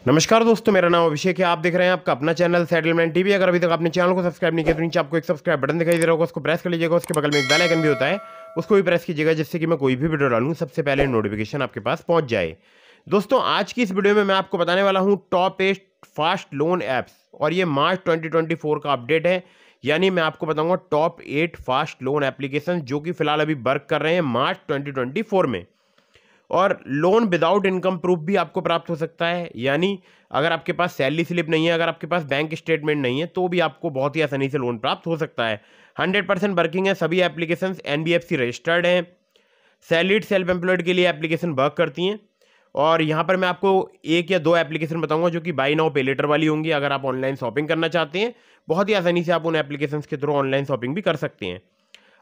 नमस्कार दोस्तों, मेरा नाम अभिषेक है। आप देख रहे हैं आपका अपना चैनल सेटलमेंट टीवी। अगर अभी तक आपने चैनल को सब्सक्राइब नहीं किया तो नीचे आपको एक सब्सक्राइब बटन दिखाई दे रहा होगा, उसको प्रेस कर लीजिएगा। उसके बगल में एक बेल आइकन भी होता है, उसको भी प्रेस कीजिएगा, जिससे कि मैं कोई भी वीडियो डालूं सबसे पहले नोटिफिकेशन आपके पास पहुंच जाए। दोस्तों, आज की इस वीडियो में मैं आपको बताने वाला हूं टॉप 8 फास्ट लोन ऐप्स, और ये मार्च 2024 का अपडेट है। यानी मैं आपको बताऊंगा टॉप 8 फास्ट लोन एप्लीकेशन जो कि फिलहाल अभी वर्क कर रहे हैं मार्च 2024 में। और लोन विदाउट इनकम प्रूफ भी आपको प्राप्त हो सकता है। यानी अगर आपके पास सैलरी स्लिप नहीं है, अगर आपके पास बैंक स्टेटमेंट नहीं है, तो भी आपको बहुत ही आसानी से लोन प्राप्त हो सकता है। 100% वर्किंग है सभी एप्लीकेशंस, NBFC रजिस्टर्ड हैं। सैलरीड सेल्फ एम्प्लॉयड के लिए एप्लीकेशन वर्क करती हैं। और यहाँ पर मैं आपको एक या दो एप्लीकेशन बताऊंगा जो कि बाई नाउ पे लेटर वाली होंगी। अगर आप ऑनलाइन शॉपिंग करना चाहते हैं, बहुत ही आसानी से आप उन एप्लीकेशंस के थ्रू ऑनलाइन शॉपिंग भी कर सकते हैं।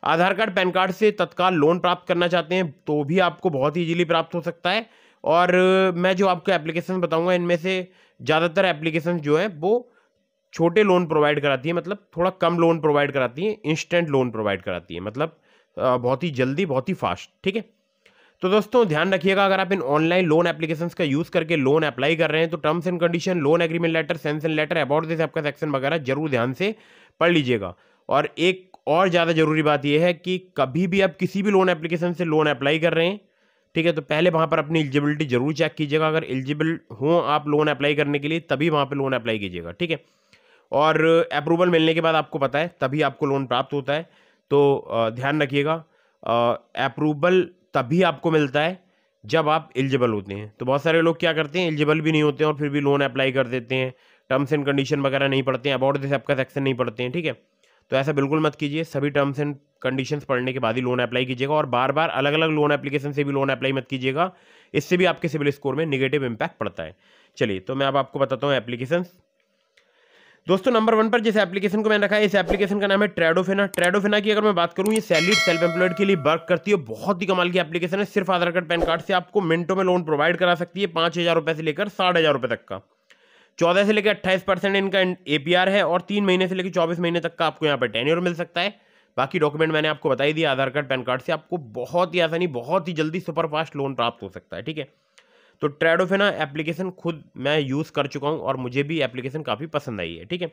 आधार कार्ड पैन कार्ड से तत्काल लोन प्राप्त करना चाहते हैं तो भी आपको बहुत ही इजीली प्राप्त हो सकता है। और मैं जो आपको एप्लीकेशन बताऊंगा, इनमें से ज़्यादातर एप्लीकेशन जो है वो छोटे लोन प्रोवाइड कराती है, मतलब थोड़ा कम लोन प्रोवाइड कराती है, इंस्टेंट लोन प्रोवाइड कराती है, मतलब बहुत ही जल्दी, बहुत ही फास्ट। ठीक है, तो दोस्तों ध्यान रखिएगा, अगर आप इन ऑनलाइन लोन एप्लीकेशंस का यूज़ करके लोन अप्लाई कर रहे हैं तो terms and condition, loan agreement letter, sanction letter, about this आपका सेक्शन वगैरह जरूर ध्यान से पढ़ लीजिएगा। और एक और ज़्यादा जरूरी बात यह है कि कभी भी आप किसी भी लोन एप्लीकेशन से लोन अप्लाई कर रहे हैं, ठीक है, तो पहले वहाँ पर अपनी एलिजिबिलिटी जरूर चेक कीजिएगा। अगर एलिजिबल हो आप लोन अप्लाई करने के लिए, तभी वहाँ पर लोन अप्लाई कीजिएगा। ठीक है, और अप्रूवल मिलने के बाद आपको पता है तभी आपको लोन प्राप्त होता है। तो ध्यान रखिएगा, अप्रूवल तभी आपको मिलता है जब आप एलिजिबल होते हैं। तो बहुत सारे लोग क्या करते हैं, एलिजिबल भी नहीं होते हैं और फिर भी लोन अप्लाई कर देते हैं, टर्म्स एंड कंडीशन वगैरह नहीं पढ़ते हैं, अबाउट दिस आपका सेक्शन नहीं पढ़ते हैं। ठीक है, तो ऐसा बिल्कुल मत कीजिए, सभी टर्म्स एंड कंडीशंस पढ़ने के बाद ही लोन अप्लाई कीजिएगा। और बार बार अलग अलग लोन एप्लीकेशन से भी लोन अप्लाई मत कीजिएगा, इससे भी आपके सिविल स्कोर में निगेटिव इंपैक्ट पड़ता है। चलिए, तो मैं अब आपको बताता हूँ एप्लीकेशन। दोस्तों, नंबर 1 पर जिस एप्लीकेशन को मैंने रखा है, इस एप्लीकेशन का नाम है ट्रेडोफिना। ट्रेडोफिना की अगर मैं बात करूं, ये सैलरीड सेल्फ एम्प्लॉयड के लिए वर्क करती है। बहुत ही कमाल की एप्लीकेशन है। सिर्फ आधार कार्ड पैन कार्ड से आपको मिनटों में लोन प्रोवाइड करा सकती है, 5,000 रुपए से लेकर 60,000 रुपए तक का। 14 से लेकर 28% इनका APR है, और 3 महीने से लेकर 24 महीने तक का आपको यहाँ पर टेन्योर मिल सकता है। बाकी डॉक्यूमेंट मैंने आपको बता ही दिया। आधार कार्ड पैन कार्ड से आपको बहुत ही आसानी, बहुत ही जल्दी सुपर फास्ट लोन प्राप्त हो सकता है। ठीक है, तो ट्रेडोफिना एप्लीकेशन खुद मैं यूज़ कर चुका हूँ और मुझे भी एप्लीकेशन काफ़ी पसंद आई है। ठीक है,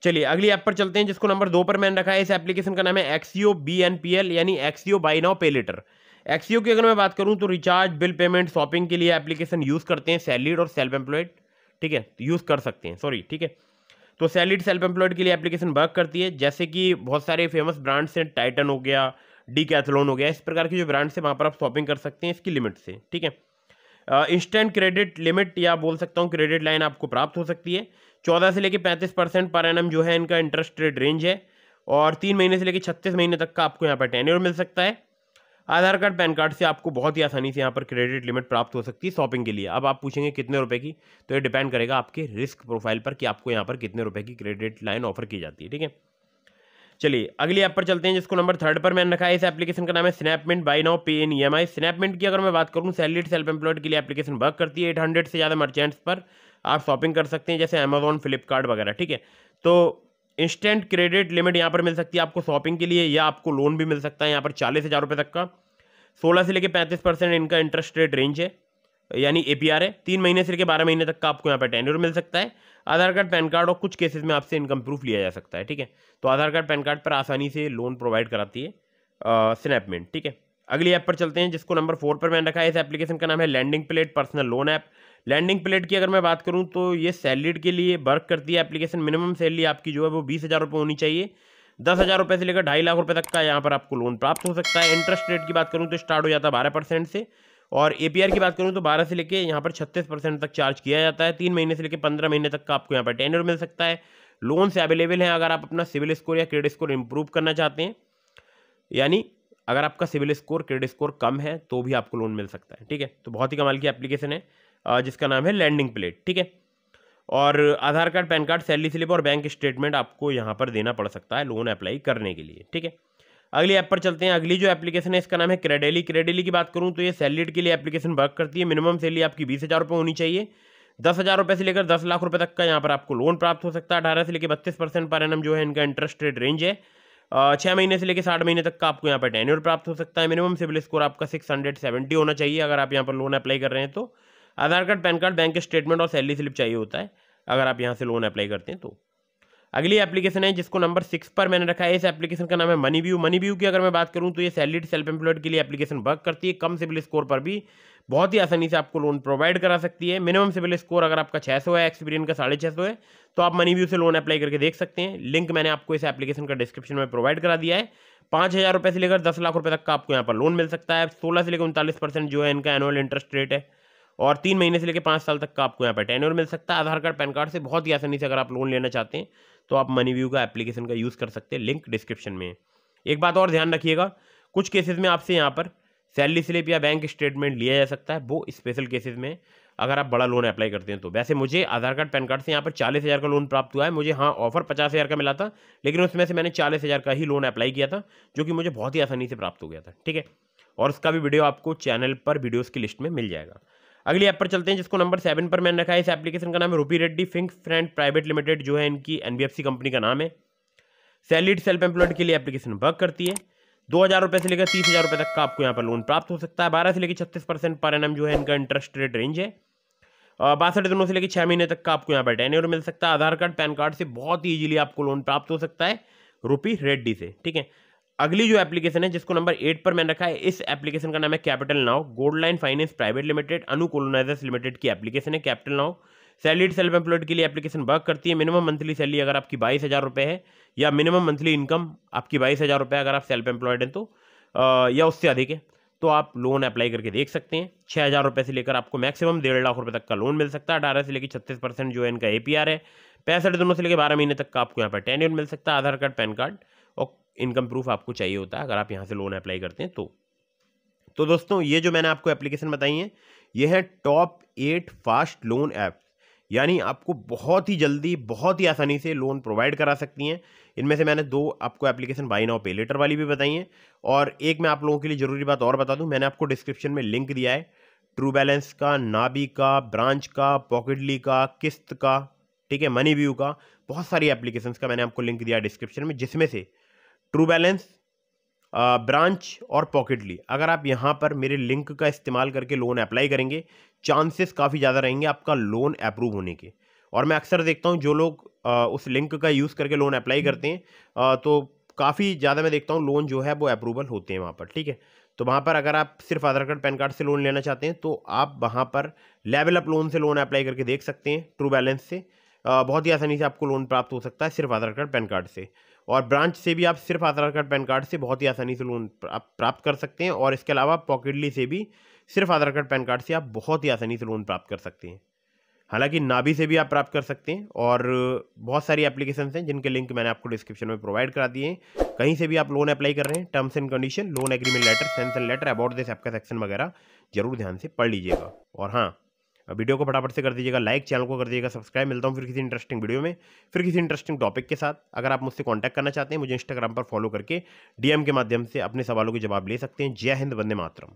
चलिए अगली ऐप पर चलते हैं, जिसको नंबर 2 पर मैंने रखा है। इस एप्लीकेशन का नाम है एक्सियो BNPL, यानी एक्सियो बाई नाउ पे लेटर। एक्सियो की अगर मैं बात करूं तो रिचार्ज, बिल पेमेंट, शॉपिंग के लिए एप्लीकेशन यूज़ करते हैं सैलरीड और सेल्फ एम्प्लॉयड। ठीक है, यूज़ कर सकते हैं, सॉरी। ठीक है, तो सैलरीड सेल्फ एम्प्लॉयड के लिए एप्लीकेशन वर्क करती है। जैसे कि बहुत सारे फेमस ब्रांड्स हैं, टाइटन हो गया, डीकैथलॉन हो गया, इस प्रकार की जो ब्रांड्स हैं वहाँ पर आप शॉपिंग कर सकते हैं इसकी लिमिट से। ठीक है, इंस्टेंट क्रेडिट लिमिट या बोल सकता हूँ क्रेडिट लाइन आपको प्राप्त हो सकती है। 14 से लेकर 35% पर एनम जो है इनका इंटरेस्ट रेट रेंज है, और 3 महीने से लेकर 36 महीने तक का आपको यहाँ पर टेन्योर मिल सकता है। आधार कार्ड पैन कार्ड से आपको बहुत ही आसानी से यहाँ पर क्रेडिट लिमिट प्राप्त हो सकती है शॉपिंग के लिए। अब आप पूछेंगे कितने रुपए की, तो ये डिपेंड करेगा आपके रिस्क प्रोफाइल पर कि आपको यहाँ पर कितने रुपए की क्रेडिट लाइन ऑफर की जाती है। ठीक है, चलिए अगली ऐप पर चलते हैं, जिसको नंबर 3 पर मैंने रखा है। इस एप्लीकेशन का नाम है स्नैपमिंट बाई नाउ पे इन EMI। स्नैपमिंट की अगर मैं बात करूं, सैलरीड सेल्फ एम्प्लॉयड के लिए एप्लीकेशन वर्क करती है। 800 से ज़्यादा मर्चेंट्स पर आप शॉपिंग कर सकते हैं, जैसे अमेजॉन, फ्लिपकार्ट वगैरह। ठीक है, तो इंस्टेंट क्रेडिट लिमिट यहाँ पर मिल सकती है आपको शॉपिंग के लिए, या आपको लोन भी मिल सकता है यहाँ पर 40,000 रुपये तक का। 16 से लेकर 35% इनका इंटरेस्ट रेट रेंज है, यानी APR है। 3 महीने से लेकर 12 महीने तक का आपको यहाँ पर टेन्योर मिल सकता है। आधार कार्ड पैन कार्ड और कुछ केसेस में आपसे इनकम प्रूफ लिया जा सकता है। ठीक है, तो आधार कार्ड पैन कार्ड पर आसानी से लोन प्रोवाइड कराती है स्नैपमिंट। ठीक है, अगली ऐप पर चलते हैं, जिसको नंबर 4 पर मैंने रखा है। इस एप्लीकेशन का नाम है lending plate personal loan app. Lending plate की अगर मैं बात करूं तो ये सैलरीड के लिए वर्क करती है एप्लीकेशन। मिनिमम सैलरी आपकी जो है वो 20,000 रुपये होनी चाहिए। 10,000 रुपये से लेकर 2.5 लाख रुपये तक का यहाँ पर आपको लोन प्राप्त हो सकता है। इंटरेस्ट रेट की बात करूँ तो स्टार्ट हो जाता है 12% से, और APR की बात करूं तो 12 से लेके यहाँ पर 36% तक चार्ज किया जाता है। 3 महीने से लेकर 15 महीने तक का आपको यहाँ पर टेन्योर मिल सकता है। लोन से अवेलेबल है अगर आप अपना सिविल स्कोर या क्रेडिट स्कोर इंप्रूव करना चाहते हैं, यानी अगर आपका सिविल स्कोर, क्रेडिट स्कोर कम है तो भी आपको लोन मिल सकता है। ठीक है, तो बहुत ही कमाल की एप्लीकेशन है जिसका नाम है लैंडिंग प्लेट। ठीक है, और Aadhaar card, pan card, salary slip और बैंक स्टेटमेंट आपको यहाँ पर देना पड़ सकता है लोन अप्लाई करने के लिए। ठीक है, अगली ऐप पर चलते हैं। अगली जो एप्लीकेशन है इसका नाम है क्रेडेली। क्रेडेली की बात करूं तो ये सैलरीड के लिए एप्लीकेशन वर्क करती है। मिनिमम सैलरी आपकी 20,000 रुपये होनी चाहिए। 10,000 रुपये से लेकर 10 लाख रुपए तक का यहाँ पर आपको लोन प्राप्त हो सकता है। 18 से लेकर 32% पर एनम जो है इनका इंटरेस्ट रेट रेंज है। 6 महीने से लेकर 60 महीने तक का आपको यहाँ पर टेन्योर प्राप्त हो सकता है। मिनिमम सिविल स्कोर आपका 670 होना चाहिए अगर आप यहाँ पर लोन अप्लाई कर रहे हैं तो। Aadhaar card, pan card, bank statement और सैलरी स्लिप चाहिए होता है अगर आप यहाँ से लोन अप्लाई करते हैं तो। अगली एप्लीकेशन है जिसको नंबर 6 पर मैंने रखा है, इस एप्लीकेशन का नाम है मनीव्यू। मनीव्यू की अगर मैं बात करूँ तो ये सैलरीड सेल्फ एम्प्लॉयड के लिए एप्लीकेशन वर्क करती है। कम सिविल स्कोर पर भी बहुत ही आसानी से आपको लोन प्रोवाइड करा सकती है। मिनिमम सिविल स्कोर अगर आपका 600 है, एक्सपीरियंस का 650 है, तो आप मनीव्यू से लोन अप्लाई करके देख सकते हैं। लिंक मैंने आपको इस एप्लीकेशन का डिस्क्रिप्शन में प्रोवाइड करा दिया है। 5,000 रुपये से लेकर 10 लाख रुपये तक का आपको यहाँ पर लोन मिल सकता है। 16 से लेकर 39% जो है इनका एनुअल इंटरेस्ट रेट है और 3 महीने से लेकर 5 साल तक का आपको यहाँ पर टेन्योर मिल सकता है। आधार कार्ड, पैन कार्ड से बहुत ही आसानी से अगर आप लोन लेना चाहते हैं तो आप मनीव्यू का एप्लीकेशन का यूज़ कर सकते हैं। लिंक डिस्क्रिप्शन में। एक बात और ध्यान रखिएगा, कुछ केसेस में आपसे यहाँ पर सैलरी स्लिप या बैंक स्टेटमेंट लिया जा सकता है, वो स्पेशल केसेस में अगर आप बड़ा लोन अप्लाई करते हैं तो। वैसे मुझे आधार कार्ड, पैन कार्ड से यहाँ पर 40,000 का लोन प्राप्त हुआ है। मुझे हाँ ऑफर 50,000 का मिला था, लेकिन उसमें से मैंने 40,000 का ही लोन अप्लाई किया था, जो कि मुझे बहुत ही आसानी से प्राप्त हो गया था। ठीक है, और उसका भी वीडियो आपको चैनल पर वीडियोज़ की लिस्ट में मिल जाएगा। अगली ऐप पर चलते हैं जिसको नंबर 7 पर मैंने रखा है। इस एप्लीकेशन का नाम है रूपी Reddy Fink friend private limited, जो है इनकी NBFC कंपनी का नाम है। सैलरीड सेल्फ एम्प्लॉयड के लिए एप्लीकेशन वर्क करती है। 2,000 रुपये से लेकर 30,000 रुपये तक का आपको यहाँ पर लोन प्राप्त हो सकता है। 12 से लेकर 36% पर एनम जो है इनका इंटरेस्ट रेट रेंज है। 62 दिनों से लेकर 6 महीने तक का आपको यहाँ पर टेन्योर मिल सकता है। आधार कार्ड, पैन कार्ड से बहुत ही ईजिली आपको लोन प्राप्त हो सकता है रूपी रेड्डी से। ठीक है, अगली जो एप्लीकेशन है जिसको नंबर 8 पर मैंने रखा है, इस एप्लीकेशन का नाम है capital now gold line finance private limited, Anu colonizers limited की एप्लीकेशन है capital now. Salaried self employed के लिए एप्लीकेशन वर्क करती है। मिनिमम मंथली सैलरी अगर आपकी 22,000 रुपये है, या मिनिमम मंथली इनकम आपकी 22,000 रुपये अगर आप सेल्फ एम्प्लॉयड हैं तो, या उससे अधिक है, तो आप लोन अप्लाई करके देख सकते हैं। 6,000 रुपये से लेकर आपको मैक्सिमम 1.5 लाख रुपये तक का लोन मिल सकता है। 18 से लेकर 36% जो है इनका APR है। 65 दिनों से लेकर 12 महीने तक का आपको यहाँ पर टेन्योर मिल सकता है। आधार कार्ड, पैन कार्ड और इनकम प्रूफ आपको चाहिए होता है अगर आप यहाँ से लोन अप्लाई करते हैं तो दोस्तों ये जो मैंने आपको एप्लीकेशन बताई है, ये है टॉप 8 फास्ट लोन ऐप्स, यानी आपको बहुत ही जल्दी, बहुत ही आसानी से लोन प्रोवाइड करा सकती हैं। इनमें से मैंने 2 आपको एप्लीकेशन बाय नाउ पे लेटर वाली भी बताई हैं, और एक मैं आप लोगों के लिए ज़रूरी बात और बता दूं, मैंने आपको डिस्क्रिप्शन में लिंक दिया है ट्रू बैलेंस का, नाबी का, ब्रांच का, पॉकेटली का, किस्त का, ठीक है, मनीव्यू का, बहुत सारी एप्लीकेशंस का मैंने आपको लिंक दिया डिस्क्रिप्शन में, जिसमें से ट्रू बैलेंस, ब्रांच और पॉकेटली, अगर आप यहाँ पर मेरे लिंक का इस्तेमाल करके लोन अप्लाई करेंगे, चांसेस काफ़ी ज़्यादा रहेंगे आपका लोन अप्रूव होने के। और मैं अक्सर देखता हूँ जो लोग उस लिंक का यूज़ करके लोन अप्लाई करते हैं, तो काफ़ी ज़्यादा मैं देखता हूँ लोन जो है वो अप्रूवल होते हैं वहाँ पर। ठीक है, तो वहाँ पर अगर आप सिर्फ आधार कार्ड, पैन कार्ड से लोन लेना चाहते हैं तो आप वहाँ पर लेवल अप लोन से लोन अप्लाई करके देख सकते हैं। ट्रू बैलेंस से बहुत ही आसानी से आपको लोन प्राप्त हो सकता है सिर्फ आधार कार्ड, पैन कार्ड से। और ब्रांच से भी आप सिर्फ आधार कार्ड, पैन कार्ड से बहुत ही आसानी से लोन आप प्राप्त कर सकते हैं। और इसके अलावा पॉकेटली से भी सिर्फ आधार कार्ड, पैन कार्ड से आप बहुत ही आसानी से लोन प्राप्त कर सकते हैं। हालांकि नाबी से भी आप प्राप्त कर सकते हैं, और बहुत सारी एप्लीकेशंस हैं जिनके लिंक मैंने आपको डिस्क्रिप्शन में प्रोवाइड करा दिए हैं। कहीं से भी आप लोन अप्लाई कर रहे हैं, terms and condition, loan agreement letter, sanction letter, about this app का सेक्शन वगैरह जरूर ध्यान से पढ़ लीजिएगा। और हाँ, वीडियो को फटाफट से कर दीजिएगा लाइक, चैनल को कर दीजिएगा सब्सक्राइब। मिलता हूँ फिर किसी इंटरेस्टिंग वीडियो में, फिर किसी इंटरेस्टिंग टॉपिक के साथ। अगर आप मुझसे कांटेक्ट करना चाहते हैं, मुझे इंस्टाग्राम पर फॉलो करके DM के माध्यम से अपने सवालों के जवाब ले सकते हैं। जय हिंद, वंदे मातरम।